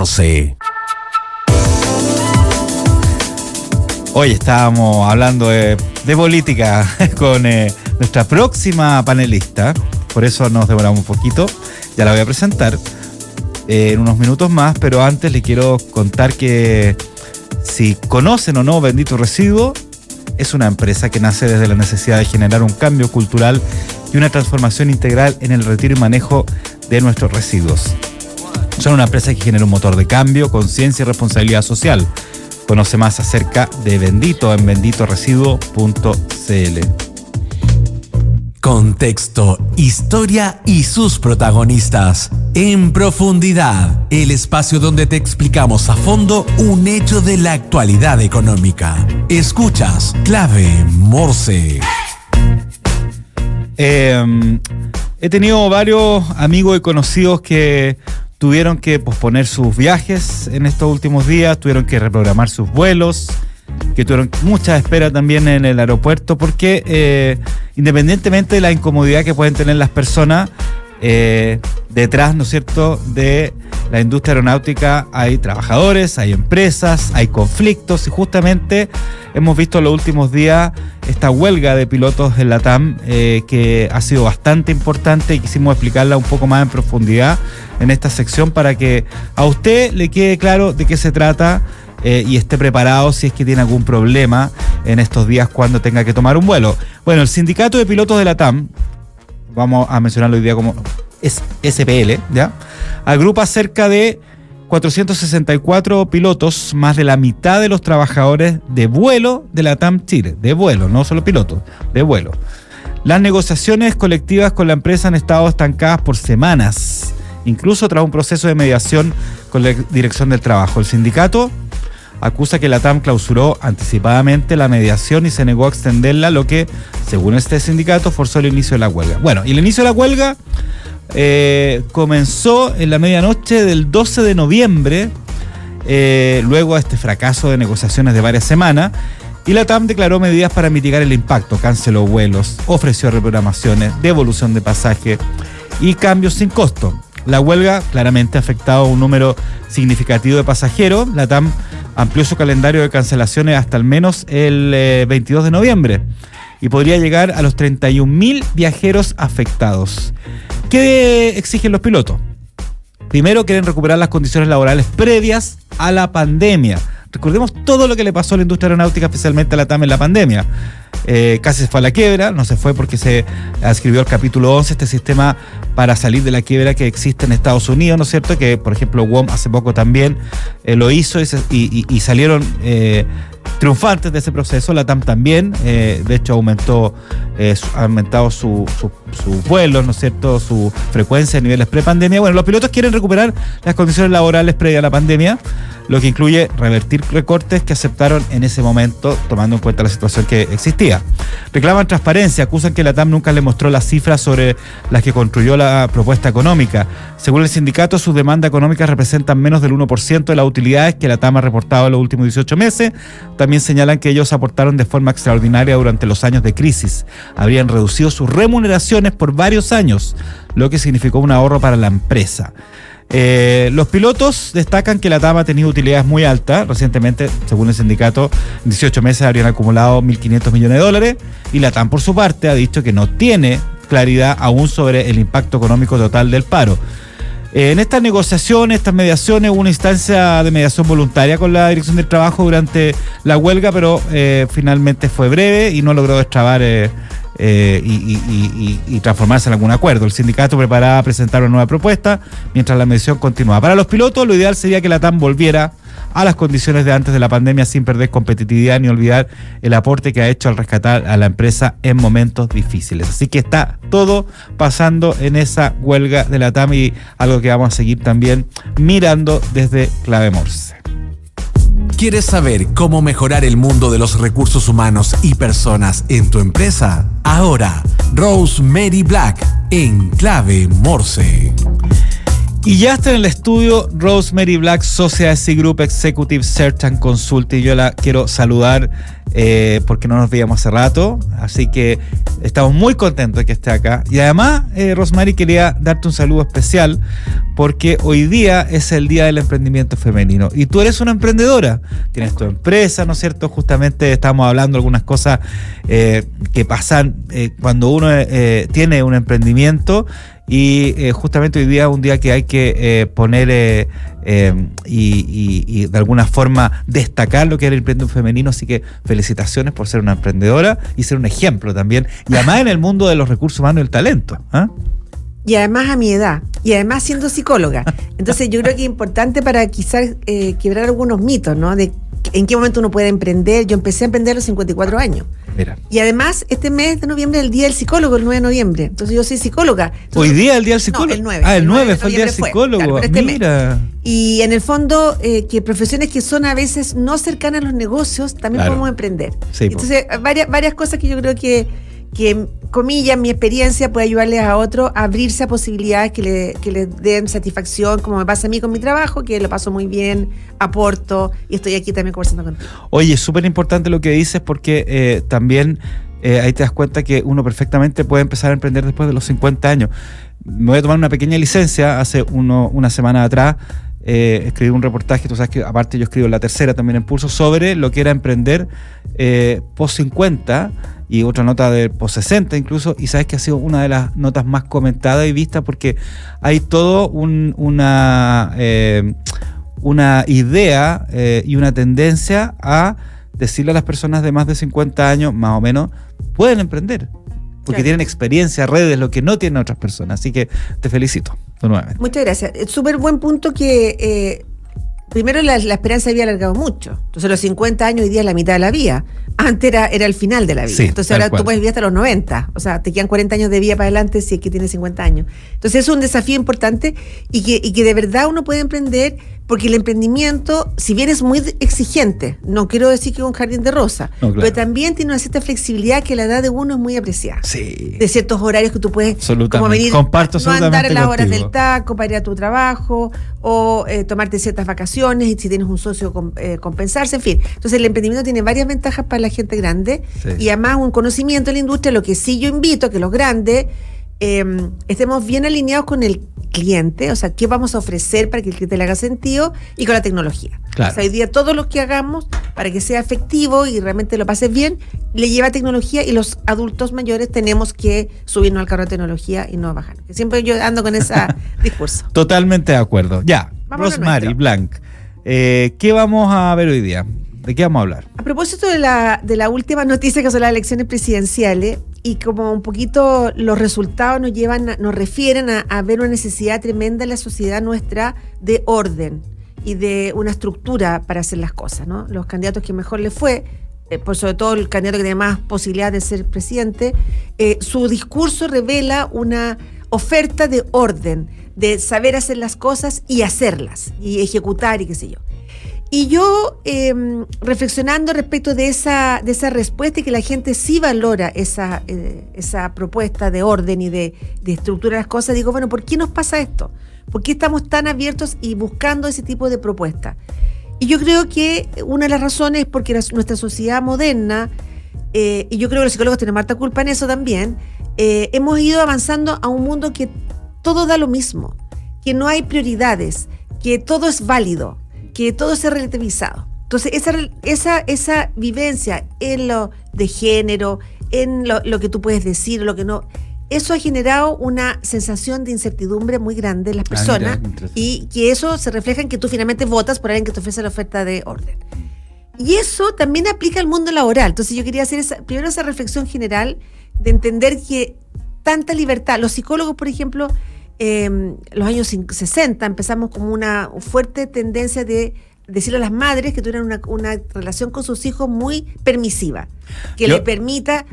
Morse. Hoy estábamos hablando de política con nuestra próxima panelista, por eso nos demoramos un poquito, ya la voy a presentar en unos minutos más, pero antes le quiero contar que si conocen o no Bendito Residuo, es una empresa que nace desde la necesidad de generar un cambio cultural y una transformación integral en el retiro y manejo de nuestros residuos. Son una empresa que genera un motor de cambio, conciencia y responsabilidad social. Conoce más acerca de Bendito en benditoresiduo.cl. Contexto, historia y sus protagonistas. En profundidad, el espacio donde te explicamos a fondo un hecho de la actualidad económica. Escuchas Clave Morse. He tenido varios amigos y conocidos que tuvieron que posponer sus viajes en estos últimos días, tuvieron que reprogramar sus vuelos, que tuvieron mucha espera también en el aeropuerto, porque independientemente de la incomodidad que pueden tener las personas, detrás, ¿no es cierto?, de la industria aeronáutica hay trabajadores, hay empresas, hay conflictos, y justamente hemos visto en los últimos días esta huelga de pilotos en la TAM, que ha sido bastante importante, y quisimos explicarla un poco más en profundidad en esta sección para que a usted le quede claro de qué se trata y esté preparado si es que tiene algún problema en estos días cuando tenga que tomar un vuelo. Bueno, el sindicato de pilotos de la TAM, vamos a mencionarlo hoy día como es SPL, ¿ya?, agrupa cerca de 464 pilotos, más de la mitad de los trabajadores de vuelo de la TAM Chile, de vuelo, no solo pilotos, de vuelo. Las negociaciones colectivas con la empresa han estado estancadas por semanas, incluso tras un proceso de mediación con la Dirección del Trabajo. El sindicato acusa que la TAM clausuró anticipadamente la mediación y se negó a extenderla, lo que, según este sindicato, forzó el inicio de la huelga. Bueno, y el inicio de la huelga comenzó en la medianoche del 12 de noviembre, luego de este fracaso de negociaciones de varias semanas, y la TAM declaró medidas para mitigar el impacto, canceló vuelos, ofreció reprogramaciones, devolución de pasaje y cambios sin costo. La huelga claramente ha afectado a un número significativo de pasajeros. La TAM amplió su calendario de cancelaciones hasta al menos el 22 de noviembre y podría llegar a los 31.000 viajeros afectados. ¿Qué exigen los pilotos? Primero, quieren recuperar las condiciones laborales previas a la pandemia. Recordemos todo lo que le pasó a la industria aeronáutica, especialmente a la TAM en la pandemia. Casi se fue a la quiebra, no se fue porque se adscribió al capítulo 11, este sistema para salir de la quiebra que existe en Estados Unidos, ¿no es cierto? Que, por ejemplo, WOM hace poco también lo hizo y salieron triunfantes de ese proceso. La TAM también, de hecho, ha aumentado sus vuelos, ¿no es cierto?, su frecuencia a niveles pre-pandemia. Bueno, los pilotos quieren recuperar las condiciones laborales previas a la pandemia, lo que incluye revertir recortes que aceptaron en ese momento, tomando en cuenta la situación que existía. Reclaman transparencia, acusan que la TAM nunca le mostró las cifras sobre las que construyó la propuesta económica. Según el sindicato, sus demandas económicas representan menos del 1% de las utilidades que la TAM ha reportado en los últimos 18 meses. También señalan que ellos aportaron de forma extraordinaria durante los años de crisis. Habrían reducido sus remuneraciones por varios años, lo que significó un ahorro para la empresa. Los pilotos destacan que la TAM ha tenido utilidades muy altas. Recientemente, según el sindicato, en 18 meses habrían acumulado 1.500 millones de dólares, y la TAM, por su parte, ha dicho que no tiene claridad aún sobre el impacto económico total del paro. En estas negociaciones, estas mediaciones, hubo una instancia de mediación voluntaria con la Dirección del Trabajo durante la huelga, pero finalmente fue breve y no logró destrabar y transformarse en algún acuerdo. El sindicato preparaba presentar una nueva propuesta mientras la mediación continuaba. Para los pilotos, lo ideal sería que la TAM volviera a las condiciones de antes de la pandemia sin perder competitividad ni olvidar el aporte que ha hecho al rescatar a la empresa en momentos difíciles. Así que está todo pasando en esa huelga de la TAM y algo que vamos a seguir también mirando desde Clave Morse. ¿Quieres saber cómo mejorar el mundo de los recursos humanos y personas en tu empresa? Ahora, Rosemary Black en Clave Morse. Y ya está en el estudio Rosemary Black, socia de C Group Executive Search and Consulting. Yo la quiero saludar porque no nos veíamos hace rato, así que estamos muy contentos de que esté acá. Y además, Rosemary, quería darte un saludo especial porque hoy día es el Día del Emprendimiento Femenino y tú eres una emprendedora, tienes tu empresa, ¿no es cierto? Justamente estamos hablando de algunas cosas que pasan cuando uno tiene un emprendimiento. Y justamente hoy día es un día que hay que poner y de alguna forma destacar lo que es el emprendimiento femenino, así que felicitaciones por ser una emprendedora y ser un ejemplo también, y además en el mundo de los recursos humanos y el talento. Y además a mi edad, y además siendo psicóloga. Entonces yo creo que es importante para quizás quebrar algunos mitos, ¿no? De en qué momento uno puede emprender. Yo empecé a emprender a los 54 años. Mira. Y además, este mes de noviembre es el Día del Psicólogo, el 9 de noviembre. Entonces yo soy psicóloga. Entonces, ¿hoy día el Día del Psicólogo? No, el 9. Ah, el 9 fue el Día del Psicólogo. Claro, este Mira. mes. Y en el fondo, que profesiones que son a veces no cercanas a los negocios, también podemos emprender. Sí, entonces, varias cosas que yo creo que comillas, mi experiencia puede ayudarles a otros a abrirse a posibilidades que les den satisfacción, como me pasa a mí con mi trabajo, que lo paso muy bien, aporto y estoy aquí también conversando contigo. Oye, es súper importante lo que dices porque también ahí te das cuenta que uno perfectamente puede empezar a emprender después de los 50 años. Me voy a tomar una pequeña licencia. Hace una semana atrás escribí un reportaje, tú sabes que aparte yo escribo La Tercera también en Pulso, sobre lo que era emprender post 50 y otra nota de post 60 incluso, y sabes que ha sido una de las notas más comentadas y vistas porque hay todo una idea y una tendencia a decirle a las personas de más de 50 años, más o menos, pueden emprender. Porque tienen experiencia, redes, lo que no tienen otras personas. Así que te felicito nuevamente. Muchas gracias. Súper buen punto que primero la esperanza había alargado mucho. Entonces los 50 años hoy día es la mitad de la vida. Antes era el final de la vida. Sí, entonces ahora tú puedes vivir hasta los 90. O sea, te quedan 40 años de vida para adelante si es que tienes 50 años. Entonces es un desafío importante y que de verdad uno puede emprender, porque el emprendimiento, si bien es muy exigente, no quiero decir que es un jardín de rosa, no, claro, pero también tiene una cierta flexibilidad que la edad de uno es muy apreciada. Sí. De ciertos horarios que tú puedes como venir, comparto no andar en las horas contigo. del taco para ir a tu trabajo o tomarte ciertas vacaciones, y si tienes un socio compensarse, en fin. Entonces el emprendimiento tiene varias ventajas para la gente grande, sí, y además un conocimiento de la industria. Lo que sí yo invito a que los grandes estemos bien alineados con el cliente, o sea, qué vamos a ofrecer para que el cliente le haga sentido, y con la tecnología. Claro. O sea, hoy día todo lo que hagamos para que sea efectivo y realmente lo pases bien, le lleva tecnología, y los adultos mayores tenemos que subirnos al carro de tecnología y no bajar. Que siempre yo ando con ese discurso. Totalmente de acuerdo. Ya, Rosemary Blanc, ¿qué vamos a ver hoy día? ¿De qué vamos a hablar? A propósito de la última noticia, que son las elecciones presidenciales, y como un poquito los resultados nos refieren a ver una necesidad tremenda en la sociedad nuestra de orden y de una estructura para hacer las cosas, ¿no? Los candidatos que mejor les fue, por sobre todo el candidato que tiene más posibilidad de ser presidente, su discurso revela una oferta de orden, de saber hacer las cosas y hacerlas, y ejecutar y qué sé yo. Y yo, reflexionando respecto de esa respuesta, y que la gente sí valora esa propuesta de orden y de estructura de las cosas, digo, bueno, ¿por qué nos pasa esto? ¿Por qué estamos tan abiertos y buscando ese tipo de propuestas? Y yo creo que una de las razones es porque nuestra sociedad moderna, y yo creo que los psicólogos tienen harta culpa en eso también, hemos ido avanzando a un mundo que todo da lo mismo, que no hay prioridades, que todo es válido, que todo sea relativizado. Entonces esa vivencia en lo de género, en lo que tú puedes decir, lo que no, eso ha generado una sensación de incertidumbre muy grande en las personas, y que eso se refleja en que tú finalmente votas por alguien que te ofrece la oferta de orden. Y eso también aplica al mundo laboral. Entonces yo quería hacer primero esa reflexión general de entender que tanta libertad, los psicólogos, por ejemplo, los años 60 empezamos como una fuerte tendencia de decirle a las madres que tuvieran una relación con sus hijos muy permisiva, que le permita,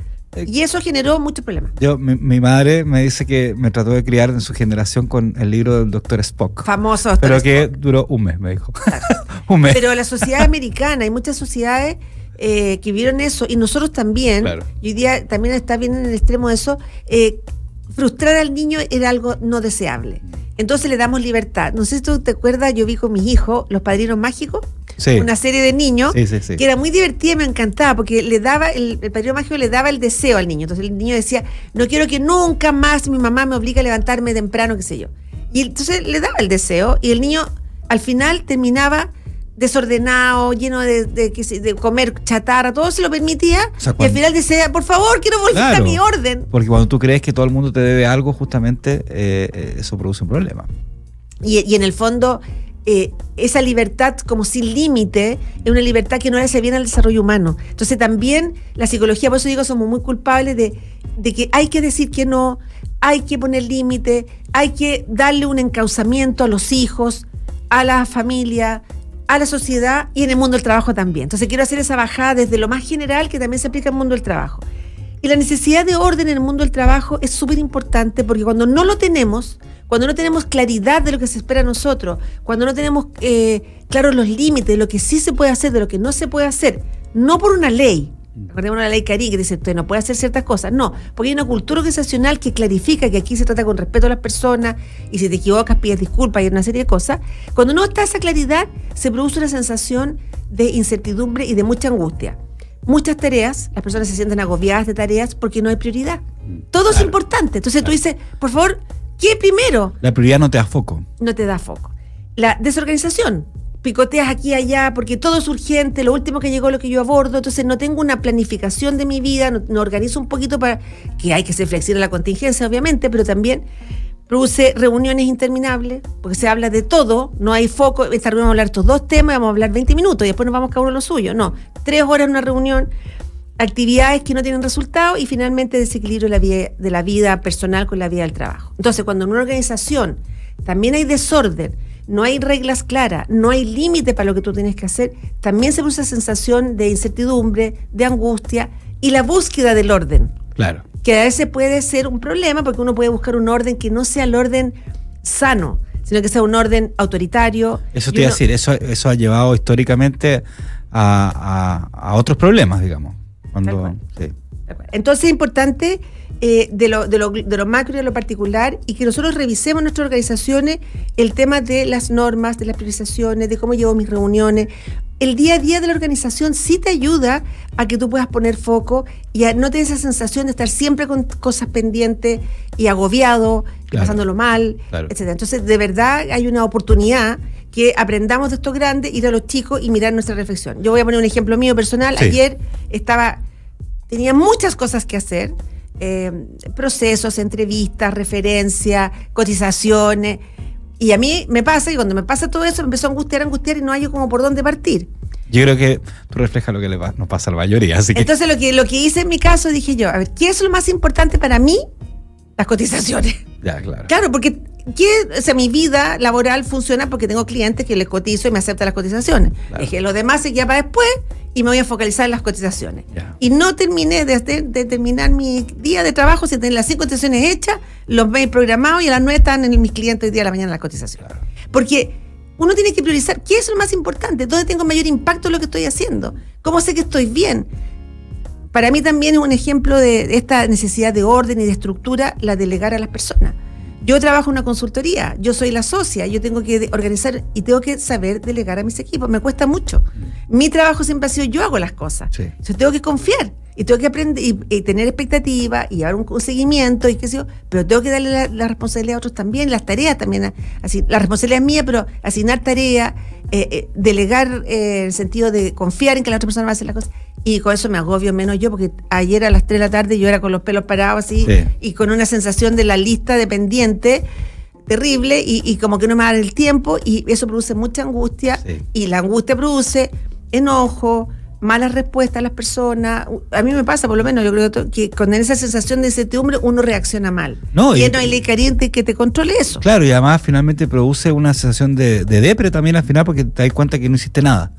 y eso generó muchos problemas. Mi madre me dice que me trató de criar en su generación con el libro del Dr. Spock. Famoso Dr. Pero Spock. que duró un mes, me dijo. Claro. Un mes. Pero la sociedad americana, hay muchas sociedades que vivieron eso, y nosotros también, claro, y hoy día también está bien en el extremo de eso, frustrar al niño era algo no deseable. entonces le damos libertad. No sé si tú te acuerdas, yo vi con mis hijos Los Padrinos Mágicos, Sí. una serie de niños Sí. que era muy divertida y me encantaba porque le daba el padrino mágico le daba el deseo al niño. Entonces el niño decía, no quiero que nunca más mi mamá me obligue a levantarme temprano, qué sé yo. Y entonces le daba el deseo y el niño al final terminaba desordenado, lleno de comer chatarra, todo se lo permitía, O sea, y al final decía, por favor, quiero volver a mi orden. Porque cuando tú crees que todo el mundo te debe algo, justamente eso produce un problema. Y en el fondo, esa libertad como sin límite es una libertad que no le hace bien al desarrollo humano. Entonces también la psicología, por eso digo, somos muy culpables de que hay que decir que no, hay que poner límite, hay que darle un encauzamiento a los hijos, a la familia, a la sociedad y en el mundo del trabajo también. Entonces quiero hacer esa bajada desde lo más general que también se aplica en el mundo del trabajo. Y la necesidad de orden en el mundo del trabajo es súper importante porque cuando no lo tenemos, cuando no tenemos claridad de lo que se espera de nosotros, cuando no tenemos claros los límites de lo que sí se puede hacer, de lo que no se puede hacer, no por una ley, recordemos una ley Carí que dice usted no puede hacer ciertas cosas, no, porque hay una cultura organizacional que clarifica que aquí se trata con respeto a las personas y si te equivocas pides disculpas y una serie de cosas. Cuando no está esa claridad se produce una sensación de incertidumbre y de mucha angustia. Muchas tareas, las personas se sienten agobiadas de tareas porque no hay prioridad. Todo es importante. Entonces tú dices, por favor, ¿qué primero? La prioridad no te da foco. No te da foco. La desorganización. Picoteas aquí y allá porque todo es urgente, lo último que llegó es lo que yo abordo, entonces no tengo una planificación de mi vida, no organizo un poquito para que hay que ser flexible a la contingencia, obviamente, pero también produce reuniones interminables, porque se habla de todo, no hay foco, esta reunión vamos a hablar estos dos temas, vamos a hablar 20 minutos y después nos vamos cada uno a lo suyo, no, 3 horas en una reunión, actividades que no tienen resultado y finalmente desequilibrio de la vida personal con la vida del trabajo. Entonces, cuando en una organización también hay desorden, no hay reglas claras, no hay límite para lo que tú tienes que hacer, también se produce esa sensación de incertidumbre, de angustia y la búsqueda del orden. Claro. Que a veces puede ser un problema porque uno puede buscar un orden que no sea el orden sano, sino que sea un orden autoritario. Eso te iba a decir, eso ha llevado históricamente a otros problemas, digamos. Sí. Entonces es importante de lo macro y de lo particular y que nosotros revisemos en nuestras organizaciones el tema de las normas, de las priorizaciones, de cómo llevo mis reuniones. El día a día de la organización sí te ayuda a que tú puedas poner foco y a no tener esa sensación de estar siempre con cosas pendientes y agobiado, y pasándolo mal, etc. Entonces, de verdad hay una oportunidad que aprendamos de estos grandes, ir a los chicos y mirar nuestra reflexión. Yo voy a poner un ejemplo mío personal. Sí. Ayer tenía muchas cosas que hacer, procesos, entrevistas, referencias, cotizaciones. Y a mí me pasa, y cuando me pasa todo eso, me empezó a angustiar y no hallo como por dónde partir. Yo creo que tú reflejas lo que nos pasa a la mayoría. Así que... Entonces lo que hice en mi caso, dije yo, a ver, ¿qué es lo más importante para mí? Las cotizaciones. Ya, claro. Claro, porque mi vida laboral funciona porque tengo clientes que les cotizo y me aceptan las cotizaciones. Claro. Dije, lo demás se queda para después y me voy a focalizar en las cotizaciones. Ya. Y no terminé de terminar mi día de trabajo sin tener las 5 cotizaciones hechas, los mails programados y a las 9 están en mis clientes hoy día a la mañana las cotizaciones. Claro. Porque uno tiene que priorizar qué es lo más importante, dónde tengo mayor impacto en lo que estoy haciendo, cómo sé que estoy bien. Para mí también es un ejemplo de esta necesidad de orden y de estructura, la delegar a las personas. Yo trabajo en una consultoría, yo soy la socia, yo tengo que organizar y tengo que saber delegar a mis equipos, me cuesta mucho. Mi trabajo siempre ha sido yo hago las cosas. Sí. Entonces tengo que confiar y tengo que aprender y tener expectativa y dar un seguimiento y qué sé yo, pero tengo que darle la responsabilidad a otros también, las tareas también, así, la responsabilidad es mía, pero asignar tareas, delegar en el sentido de confiar en que la otra persona va a hacer las cosas. Y con eso me agobio menos yo, porque ayer a las 3 de la tarde yo era con los pelos parados así, sí. Y con una sensación de la lista de pendiente terrible y como que no me da el tiempo y eso produce mucha angustia, sí. Y la angustia produce enojo, malas respuestas a las personas. A mí me pasa, por lo menos, yo creo que con esa sensación de incertidumbre uno reacciona mal. No hay ley caliente que te controle eso. Claro, y además finalmente produce una sensación de depre también al final porque te das cuenta que no hiciste nada.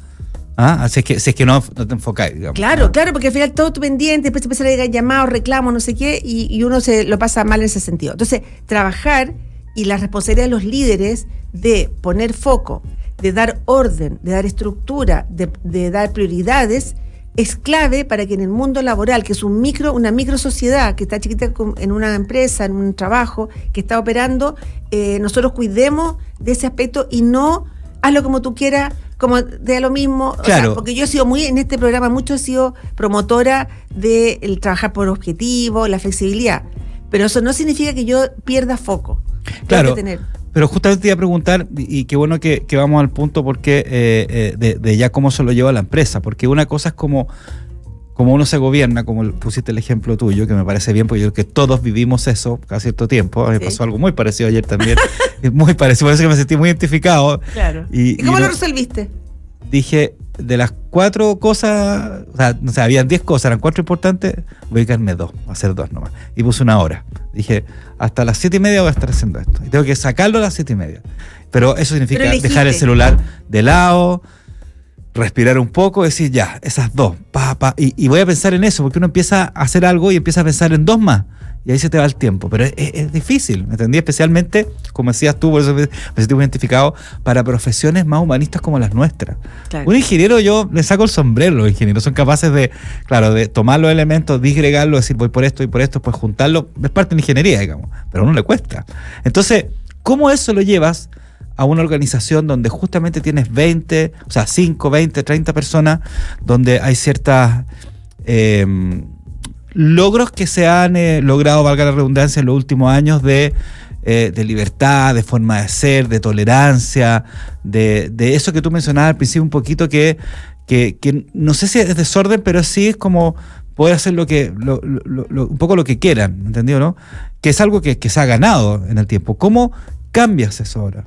Así es que no te enfocáis, digamos. Claro, porque al final todo tu pendiente, después empiezan a llegar llamados, reclamos, no sé qué, y uno se lo pasa mal en ese sentido. Entonces, trabajar y la responsabilidad de los líderes de poner foco, de dar orden, de dar estructura, de dar prioridades, es clave para que en el mundo laboral, que es una micro sociedad que está chiquita en una empresa, en un trabajo que está operando, nosotros cuidemos de ese aspecto y no hazlo como tú quieras, como de lo mismo. Claro. O sea, porque yo he sido en este programa mucho he sido promotora del trabajar por objetivo, la flexibilidad. Pero eso no significa que yo pierda foco. Claro. Tengo que tener. Pero justamente te iba a preguntar, y qué bueno que vamos al punto porque de ya cómo se lo lleva la empresa, porque una cosa es como uno se gobierna, como pusiste el ejemplo tuyo, que me parece bien, porque yo creo que todos vivimos eso cada cierto tiempo. A mí me pasó algo muy parecido ayer también, muy parecido, por eso que me sentí muy identificado. Claro. ¿Y cómo lo resolviste? Dije, de las 4 cosas, o sea, habían 10 cosas, eran 4 importantes, voy a quedarme 2, a hacer 2 nomás. Y puse 1 hora. Dije, hasta las 7:30 voy a estar haciendo esto. Y tengo que sacarlo a las 7:30. Pero eso significa dejar el celular de lado, respirar un poco, decir ya, esas 2, y voy a pensar en eso, porque uno empieza a hacer algo y empieza a pensar en 2 más. Y ahí se te va el tiempo, pero es difícil, ¿me entendí? Especialmente, como decías tú, por eso me sentí muy identificado, para profesiones más humanistas como las nuestras. Claro. Un ingeniero, yo le saco el sombrero, los ingenieros son capaces de tomar los elementos, disgregarlos, decir voy por esto, pues juntarlo, es parte de la ingeniería, digamos, pero a uno le cuesta. Entonces, ¿cómo eso lo llevas a una organización donde justamente tienes 20, o sea, 5, 20, 30 personas, donde hay ciertas logros que se han logrado, valga la redundancia, en los últimos años de libertad, de forma de ser, de tolerancia, de eso que tú mencionabas al principio un poquito, que no sé si es desorden, pero sí es como poder hacer un poco lo que quieran, ¿entendido, no? Que es algo que se ha ganado en el tiempo. ¿Cómo cambias eso ahora?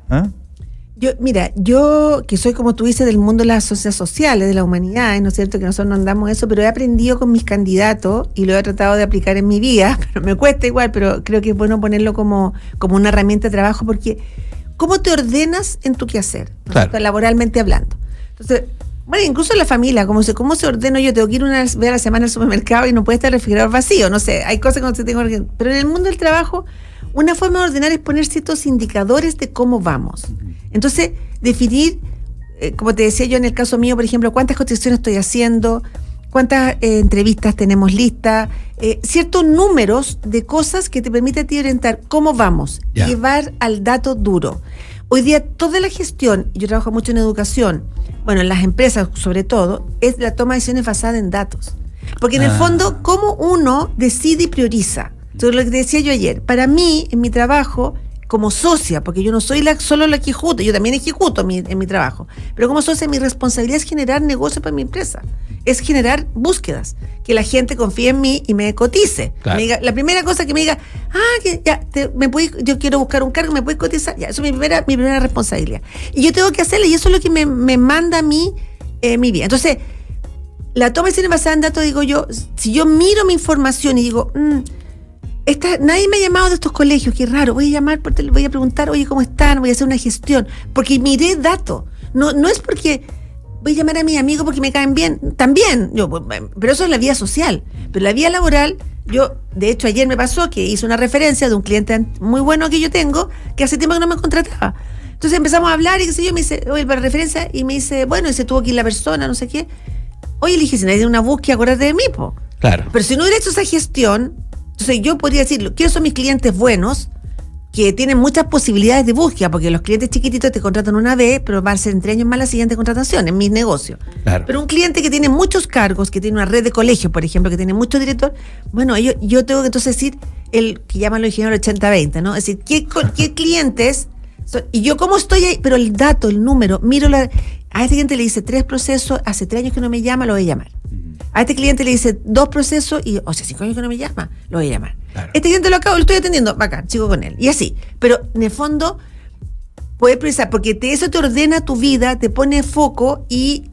Yo que soy, como tú dices, del mundo de las ciencias sociales, de la humanidad, ¿no es cierto? Que nosotros no andamos eso, pero he aprendido con mis candidatos y lo he tratado de aplicar en mi vida, pero me cuesta igual, pero creo que es bueno ponerlo como una herramienta de trabajo, porque ¿cómo te ordenas en tu quehacer? Claro. Laboralmente hablando. Entonces, bueno, incluso en la familia, ¿cómo se ordeno yo? Tengo que ir una vez a la semana al supermercado y no puede estar el refrigerador vacío, no sé, hay cosas que no se tengo que... Pero en el mundo del trabajo, una forma de ordenar es poner ciertos indicadores de cómo vamos. Entonces, definir, como te decía yo en el caso mío, por ejemplo, cuántas cotizaciones estoy haciendo, cuántas entrevistas tenemos listas, ciertos números de cosas que te permiten a ti orientar cómo vamos, llevar al dato duro. Hoy día toda la gestión, yo trabajo mucho en educación, bueno, en las empresas sobre todo, es la toma de decisiones basada en datos. Porque en el fondo, ¿cómo uno decide y prioriza? Entonces, lo que te decía yo ayer, para mí, en mi trabajo, como socia, porque yo no soy solo la que ejecuto, yo también ejecuto en mi trabajo, pero como socia mi responsabilidad es generar negocio para mi empresa, es generar búsquedas, que la gente confíe en mí y me cotice. Claro. Me diga, la primera cosa que me diga, que ya, yo quiero buscar un cargo, ¿me puedes cotizar? Ya, eso es mi primera responsabilidad. Y yo tengo que hacerlo, y eso es lo que me manda a mí mi vida. Entonces, la toma de decisiones basada en datos, digo yo, si yo miro mi información y digo, nadie me ha llamado de estos colegios, qué raro, voy a llamar, voy a preguntar, oye, ¿cómo están? Voy a hacer una gestión, porque miré datos, no es porque voy a llamar a mis amigos porque me caen bien, también, pero eso es la vida social, pero la vida laboral, yo, de hecho, ayer me pasó que hice una referencia de un cliente muy bueno que yo tengo, que hace tiempo que no me contrataba. Entonces empezamos a hablar y qué sé yo, me dice, oye, para referencia, y me dice, bueno, y se tuvo que ir la persona, no sé qué. Oye, le dije, si nadie tiene una búsqueda, acuérdate de mí, po. Claro. Pero si no hubiera hecho esa gestión, entonces yo podría decir, ¿quiénes son mis clientes buenos? Que tienen muchas posibilidades de búsqueda, porque los clientes chiquititos te contratan una vez, pero va a ser en 3 años más la siguiente contratación, en mis negocios. Claro. Pero un cliente que tiene muchos cargos, que tiene una red de colegios, por ejemplo, que tiene muchos directores, bueno, yo tengo que entonces decir, el que llaman los ingenieros 80-20, ¿no? Es decir, ¿qué clientes? Y yo cómo estoy ahí, pero el dato, el número, a este cliente le dice 3 procesos, hace 3 años que no me llama, lo voy a llamar. A este cliente le dice 2 procesos y, 5 años que no me llama, lo voy a llamar. Claro. Este cliente lo estoy atendiendo, bacán, sigo con él. Y así. Pero en el fondo, puedes priorizar, porque eso te ordena tu vida, te pone foco y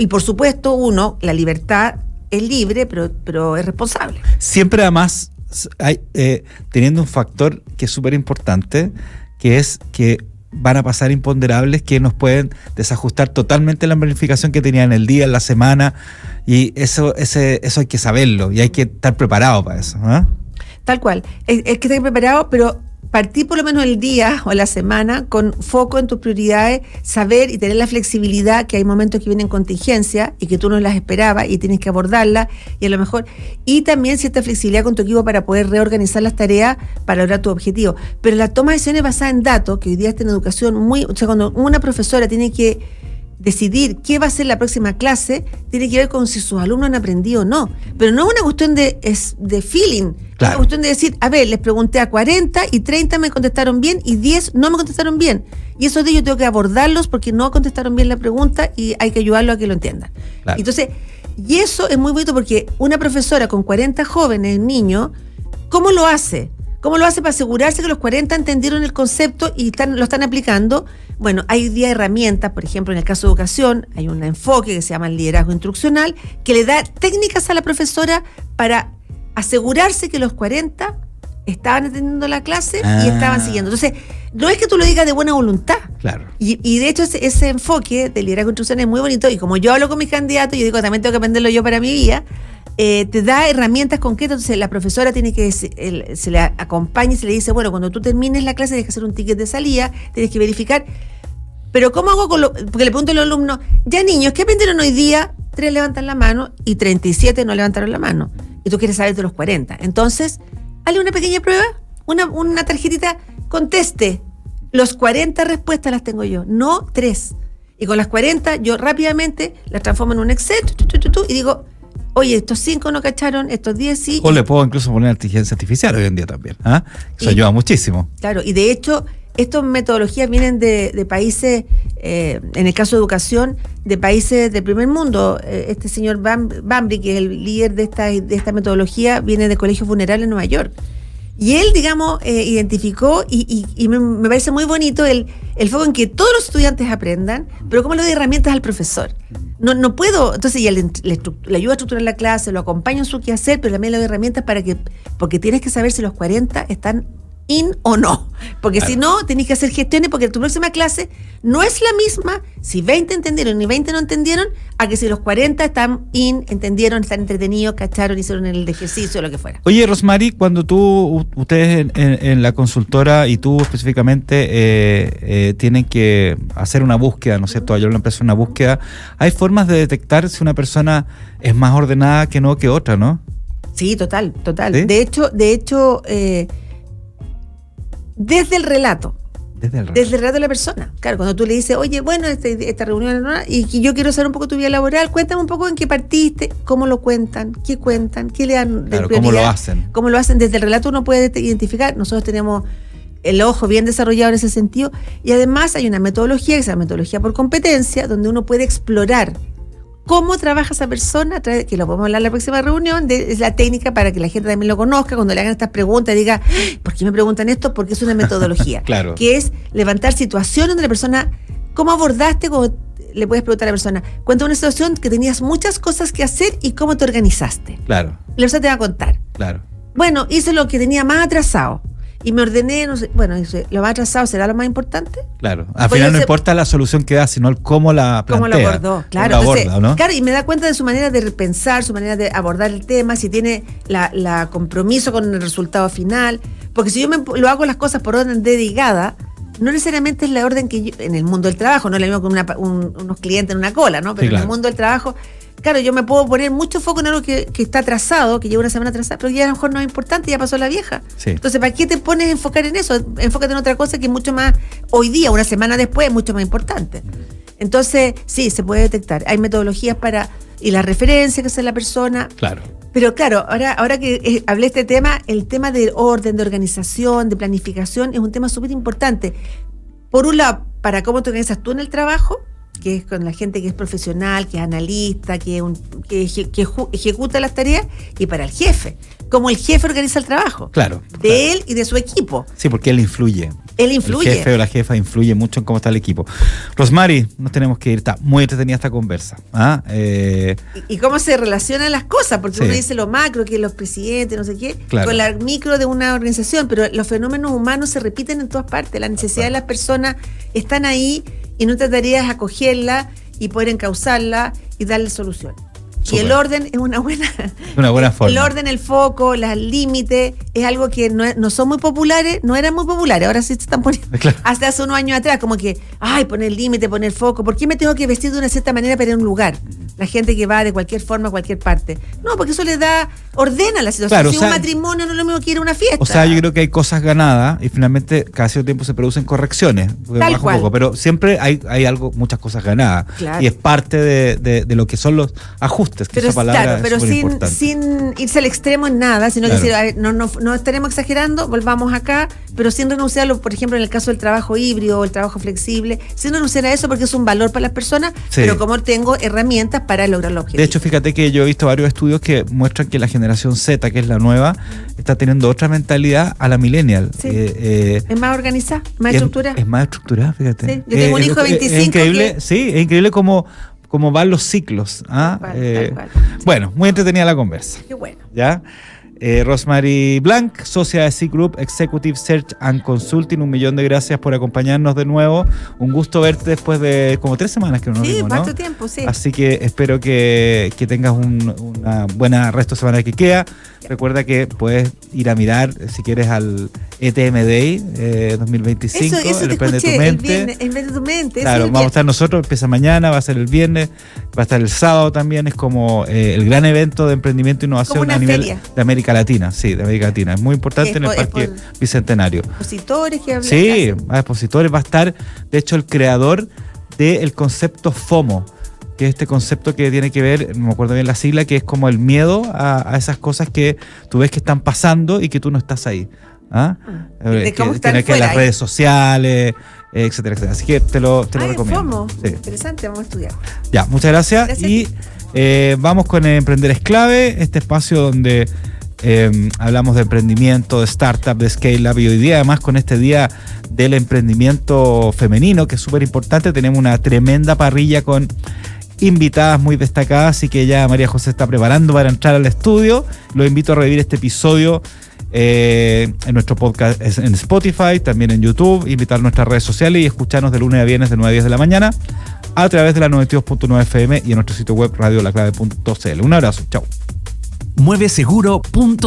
por supuesto, la libertad es libre, pero es responsable. Siempre además hay, teniendo un factor que es súper importante, que es que van a pasar imponderables que nos pueden desajustar totalmente la planificación que tenía en el día, en la semana, y eso hay que saberlo y hay que estar preparado para eso, ¿eh? Tal cual, es que estar preparado, pero partir por lo menos el día o la semana con foco en tus prioridades, saber y tener la flexibilidad que hay momentos que vienen contingencia y que tú no las esperabas y tienes que abordarlas y a lo mejor, y también cierta flexibilidad con tu equipo para poder reorganizar las tareas para lograr tu objetivo. Pero la toma de decisiones basada en datos, que hoy día está en educación o sea, cuando una profesora tiene que decidir qué va a ser la próxima clase, tiene que ver con si sus alumnos han aprendido o no. Pero no es una cuestión de feeling. Claro. Es una cuestión de decir, a ver, les pregunté a 40 y 30 me contestaron bien y 10 no me contestaron bien. Y esos de ellos tengo que abordarlos porque no contestaron bien la pregunta y hay que ayudarlos a que lo entiendan. Claro. Entonces, y eso es muy bonito porque una profesora con 40 jóvenes, niños, ¿cómo lo hace? ¿Cómo lo hace para asegurarse que los 40 entendieron el concepto y lo están aplicando? Bueno, hay hoy día herramientas, por ejemplo, en el caso de educación, hay un enfoque que se llama el liderazgo instruccional, que le da técnicas a la profesora para asegurarse que los 40 estaban atendiendo la clase y estaban siguiendo. Entonces, no es que tú lo digas de buena voluntad. Claro. Y de hecho ese enfoque del liderazgo instruccional es muy bonito, y como yo hablo con mis candidatos, yo digo, también tengo que aprenderlo yo para mi vida. Te da herramientas concretas. Entonces la profesora tiene que se le acompaña y se le dice, bueno, cuando tú termines la clase tienes que hacer un ticket de salida, tienes que verificar, pero ¿cómo hago porque le pregunto a los alumnos, ya niños, ¿qué aprendieron hoy día? 3 levantan la mano y 37 no levantaron la mano, y tú quieres saber de los 40, entonces hazle una pequeña prueba, una tarjetita, conteste, los 40 respuestas las tengo yo, no 3, y con las 40 yo rápidamente las transformo en un Excel y digo, oye, estos 5 no cacharon, estos 10 sí. O le puedo incluso poner inteligencia artificial hoy en día también. Eso ayuda muchísimo. Claro, y de hecho, estas metodologías vienen de países, en el caso de educación, de países del primer mundo. Este señor Bambry, que es el líder de esta metodología, viene de colegios funerales en Nueva York. Y él, digamos, identificó, y me parece muy bonito el foco en que todos los estudiantes aprendan, pero cómo le doy herramientas al profesor. No puedo, entonces ya le ayuda a estructurar la clase, lo acompaño en su quehacer, pero también le doy herramientas porque tienes que saber si los 40 están in o no, porque claro. Si no, tenés que hacer gestiones, porque tu próxima clase no es la misma si 20 entendieron y 20 no entendieron, a que si los 40 están entendieron, están entretenidos, cacharon, hicieron el ejercicio o lo que fuera. Oye, Rosmary, cuando ustedes en la consultora y tú específicamente tienen que hacer una búsqueda, ¿no es cierto? Ayudar a una empresa una búsqueda, ¿hay formas de detectar si una persona es más ordenada que otra, no? Sí, total. ¿Sí? De hecho, desde el relato de la persona. Claro, cuando tú le dices, oye, bueno, esta reunión, ¿no? Y yo quiero saber un poco tu vida laboral, cuéntame un poco en qué partiste, cómo lo cuentan, qué le dan de prioridad, cómo lo hacen. Desde el relato uno puede identificar. Nosotros tenemos el ojo bien desarrollado en ese sentido, y además hay una metodología que se llama metodología por competencia, donde uno puede explorar cómo trabaja esa persona, que lo podemos hablar en la próxima reunión, es la técnica para que la gente también lo conozca, cuando le hagan estas preguntas, diga, ¿por qué me preguntan esto? Porque es una metodología, claro. Que es levantar situaciones donde la persona, ¿cómo abordaste? ¿Cómo le puedes preguntar a la persona? Cuenta una situación que tenías muchas cosas que hacer y cómo te organizaste. Claro. La persona te va a contar. Claro. Bueno, hice lo que tenía más atrasado y me ordené, no sé, bueno, lo más atrasado será lo más importante. Claro, al final no importa la solución que da, sino el cómo la plantea. Cómo lo abordó, claro. Entonces, aborda, ¿no? Claro, y me da cuenta de su manera de pensar, su manera de abordar el tema, si tiene la compromiso con el resultado final, porque si yo lo hago las cosas por orden dedicada, no necesariamente es la orden que yo, en el mundo del trabajo, no es lo mismo que unos clientes en una cola, ¿no? Pero sí, claro. En el mundo del trabajo, claro, yo me puedo poner mucho foco en algo que está atrasado, que lleva una semana atrasada, pero ya a lo mejor no es importante, ya pasó la vieja. Sí. Entonces, ¿para qué te pones a enfocar en eso? Enfócate en otra cosa que es mucho más, hoy día, una semana después, es mucho más importante. Entonces, sí, se puede detectar. Hay metodologías y la referencia que hace la persona. Claro. Pero claro, ahora que hablé este tema, el tema de orden, de organización, de planificación, es un tema súper importante. Por un lado, para cómo te organizas tú en el trabajo, que es con la gente que es profesional, que es analista, que ejecuta las tareas, y para el jefe, cómo el jefe organiza el trabajo. Claro. De él y de su equipo. Sí, porque él influye. Él influye. El jefe o la jefa influye mucho en cómo está el equipo. Rosmary, nos tenemos que ir. Está muy entretenida esta conversa. Y cómo se relacionan las cosas, porque sí. Uno dice lo macro, que los presidentes, no sé qué, claro. Con la micro de una organización, pero los fenómenos humanos se repiten en todas partes. Las necesidades de las personas están ahí y nuestra tarea es acogerla y poder encauzarla y darle soluciones. Y el orden es una buena forma. El orden, el foco, los límites, es algo que no son muy populares, no eran muy populares, ahora sí se están poniendo. Claro. Hasta hace unos años atrás, como que, poner límite, poner foco, ¿por qué me tengo que vestir de una cierta manera para ir a un lugar? La gente que va de cualquier forma a cualquier parte. No, porque eso le ordena la situación. Claro, si un matrimonio no es lo mismo que ir a una fiesta. O sea, yo creo que hay cosas ganadas y finalmente cada cierto tiempo se producen correcciones. Tal cual. Un poco, pero siempre hay muchas cosas ganadas. Claro. Y es parte de lo que son los ajustes, que pero, esa palabra pero es súper importante. sin irse al extremo en nada, sino Claro. que decir, a ver, no estaremos exagerando, volvamos acá, pero sin renunciar, por ejemplo, en el caso del trabajo híbrido o el trabajo flexible, sin renunciar a eso porque es un valor para las personas, Sí. pero como tengo herramientas para lograr los objetivos. De hecho, fíjate que yo he visto varios estudios que muestran que la generación Z, que es la nueva, está teniendo otra mentalidad a la millennial. Sí. Es más organizada, más estructurada. Es más estructurada, fíjate. Sí, yo tengo un hijo de 25 Es increíble, que- sí, es increíble cómo van los ciclos. ¿Ah? Tal cual. Bueno, muy entretenida la conversa. Qué bueno. ¿Ya? Rosemary Blanc, socia de C Group Executive Search and Consulting, 1.000.000 de gracias por acompañarnos de nuevo. Un gusto verte después de como 3 semanas que no nos Sí, vimos, ¿no? bastante tiempo, sí. Así que espero que tengas una buena resto de semana que queda. Recuerda que puedes ir a mirar, si quieres, al ETM Day 2025, Eso el te Emprende escuché, tu el Mente. viernes, Emprende tu Mente. Claro, eso vamos a estar nosotros, empieza mañana, va a ser el viernes, va a estar el sábado también, es como el gran evento de emprendimiento e innovación Como una a nivel feria. de América Latina, sí, de América Latina. Es muy importante Es en el por- es Parque por- Bicentenario. Expositores que hablan. Sí, hay expositores, va a estar, de hecho, el creador del concepto FOMO, que es este concepto que tiene que ver, no me acuerdo bien la sigla, que es como el miedo a esas cosas que tú ves que están pasando y que tú no estás ahí. ¿Ah? De cómo que están tiene que ver fuera las ahí. redes sociales, etcétera, etcétera. Así que te lo recomiendo. FOMO. Sí. Interesante, vamos a estudiar. Ya, muchas gracias. Gracias. Y vamos con Emprender es Clave, este espacio donde hablamos de emprendimiento, de startup, de scale-up, y hoy día además con este día del emprendimiento femenino, que es súper importante, tenemos una tremenda parrilla con invitadas muy destacadas, así que ya María José está preparando para entrar al estudio. Los invito a revivir este episodio en nuestro podcast en Spotify, también en YouTube, invitar a nuestras redes sociales y escucharnos de lunes a viernes de 9 a 10 de la mañana a través de la 92.9 FM y en nuestro sitio web radiolaclave.cl. Un abrazo, chao. Mueveseguro.cl